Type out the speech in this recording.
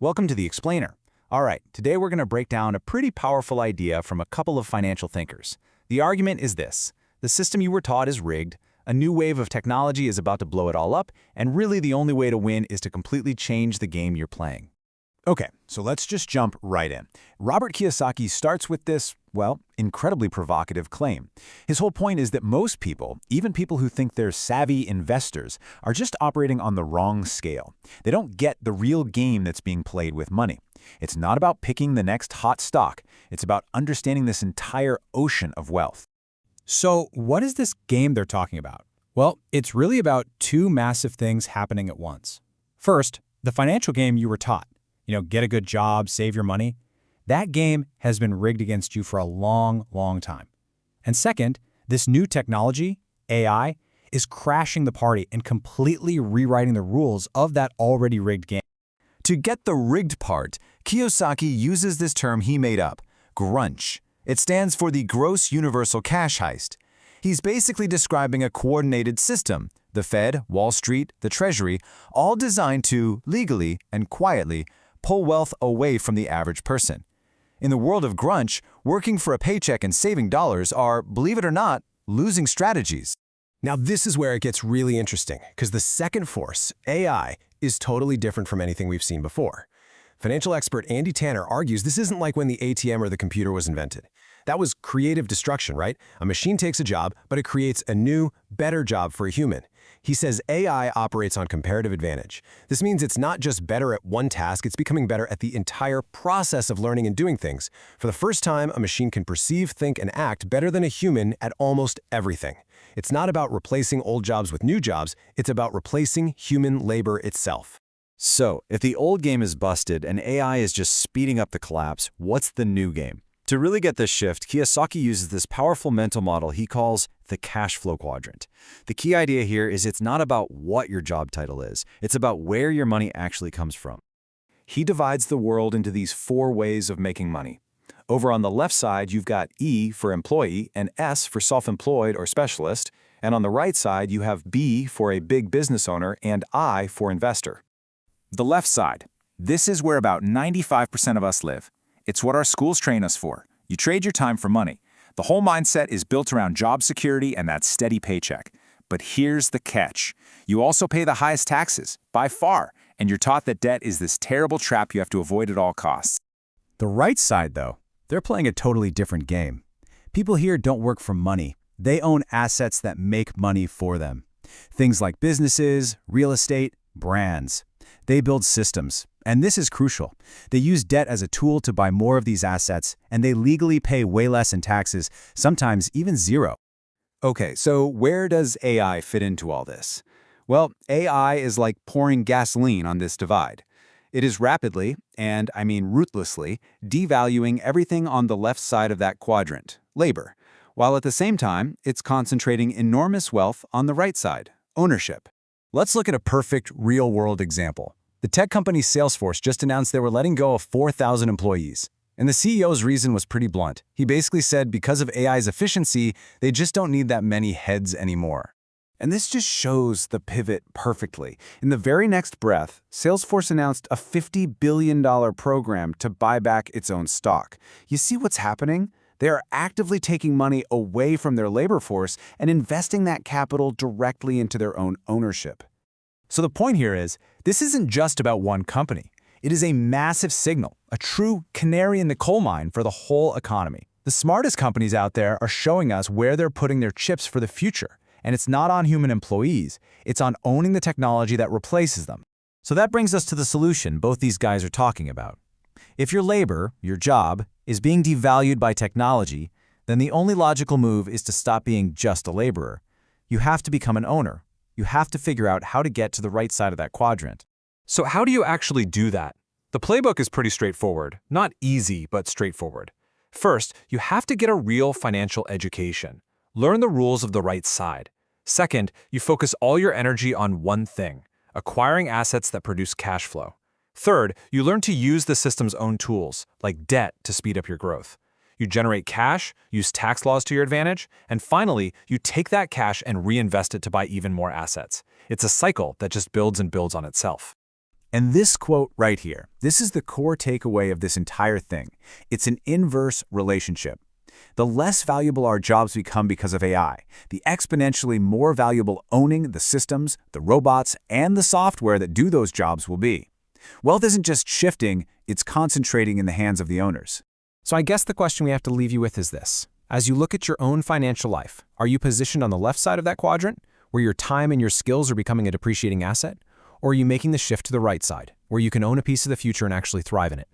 Welcome to the Explainer. All right, today we're going to break down a pretty powerful idea from a couple of financial thinkers. The argument is this: the system you were taught is rigged, a new wave of technology is about to blow it all up, and really the only way to win is to completely change the game you're playing. Okay, so let's just jump right in. Robert Kiyosaki starts with this, well, incredibly provocative claim. His whole point is that most people, even people who think they're savvy investors, are just operating on the wrong scale. They don't get the real game that's being played with money. It's not about picking the next hot stock. It's about understanding this entire ocean of wealth. So what is this game they're talking about? Well, it's really about two massive things happening at once. First, the financial game you were taught. Get a good job, save your money. That game has been rigged against you for a long, long time. And second, this new technology, AI, is crashing the party and completely rewriting the rules of that already rigged game. To get the rigged part, Kiyosaki uses this term he made up, grunch. It stands for the gross universal cash heist. He's basically describing a coordinated system, the Fed, Wall Street, the Treasury, all designed to, legally and quietly, pull wealth away from the average person. In the world of grunch, working for a paycheck and saving dollars are, believe it or not, losing strategies. Now this is where it gets really interesting, because the second force, AI, is totally different from anything we've seen before. Financial expert Andy Tanner argues this isn't like when the ATM or the computer was invented. That was creative destruction, right? A machine takes a job, but it creates a new, better job for a human. He says AI operates on comparative advantage. This means it's not just better at one task, it's becoming better at the entire process of learning and doing things. For the first time, a machine can perceive, think, and act better than a human at almost everything. It's not about replacing old jobs with new jobs, it's about replacing human labor itself. So, if the old game is busted and AI is just speeding up the collapse, what's the new game? To really get this shift, Kiyosaki uses this powerful mental model he calls the cash flow quadrant. The key idea here is it's not about what your job title is, it's about where your money actually comes from. He divides the world into these 4 ways of making money. Over on the left side, you've got E for employee and S for self-employed or specialist, and on the right side, you have B for a big business owner and I for investor. The left side. This is where about 95% of us live. It's what our schools train us for. You trade your time for money. The whole mindset is built around job security and that steady paycheck. But here's the catch. You also pay the highest taxes, by far, and you're taught that debt is this terrible trap you have to avoid at all costs. The right side, though, they're playing a totally different game. People here don't work for money. They own assets that make money for them. Things like businesses, real estate, brands. They build systems. And this is crucial. They use debt as a tool to buy more of these assets, and they legally pay way less in taxes, sometimes even zero. Okay, so where does AI fit into all this? Well, AI is like pouring gasoline on this divide. It is rapidly, and I mean ruthlessly, devaluing everything on the left side of that quadrant, labor, while at the same time, it's concentrating enormous wealth on the right side, ownership. Let's look at a perfect real-world example. The tech company Salesforce just announced they were letting go of 4,000 employees. And the CEO's reason was pretty blunt. He basically said because of AI's efficiency, they just don't need that many heads anymore. And this just shows the pivot perfectly. In the very next breath, Salesforce announced a $50 billion program to buy back its own stock. You see what's happening? They are actively taking money away from their labor force and investing that capital directly into their own ownership. So the point here is, this isn't just about one company. It is a massive signal, a true canary in the coal mine for the whole economy. The smartest companies out there are showing us where they're putting their chips for the future. And it's not on human employees, it's on owning the technology that replaces them. So that brings us to the solution both these guys are talking about. If your labor, your job, is being devalued by technology, then the only logical move is to stop being just a laborer. You have to become an owner. You have to figure out how to get to the right side of that quadrant. So how do you actually do that? The playbook is pretty straightforward. Not easy, but straightforward. First, you have to get a real financial education. Learn the rules of the right side. Second, you focus all your energy on one thing, acquiring assets that produce cash flow. Third, you learn to use the system's own tools, like debt, to speed up your growth. You generate cash, use tax laws to your advantage, and finally, you take that cash and reinvest it to buy even more assets. It's a cycle that just builds and builds on itself. And this quote right here, this is the core takeaway of this entire thing. It's an inverse relationship. The less valuable our jobs become because of AI, the exponentially more valuable owning the systems, the robots, and the software that do those jobs will be. Wealth isn't just shifting, it's concentrating in the hands of the owners. So I guess the question we have to leave you with is this. As you look at your own financial life, are you positioned on the left side of that quadrant, where your time and your skills are becoming a depreciating asset? Or are you making the shift to the right side, where you can own a piece of the future and actually thrive in it?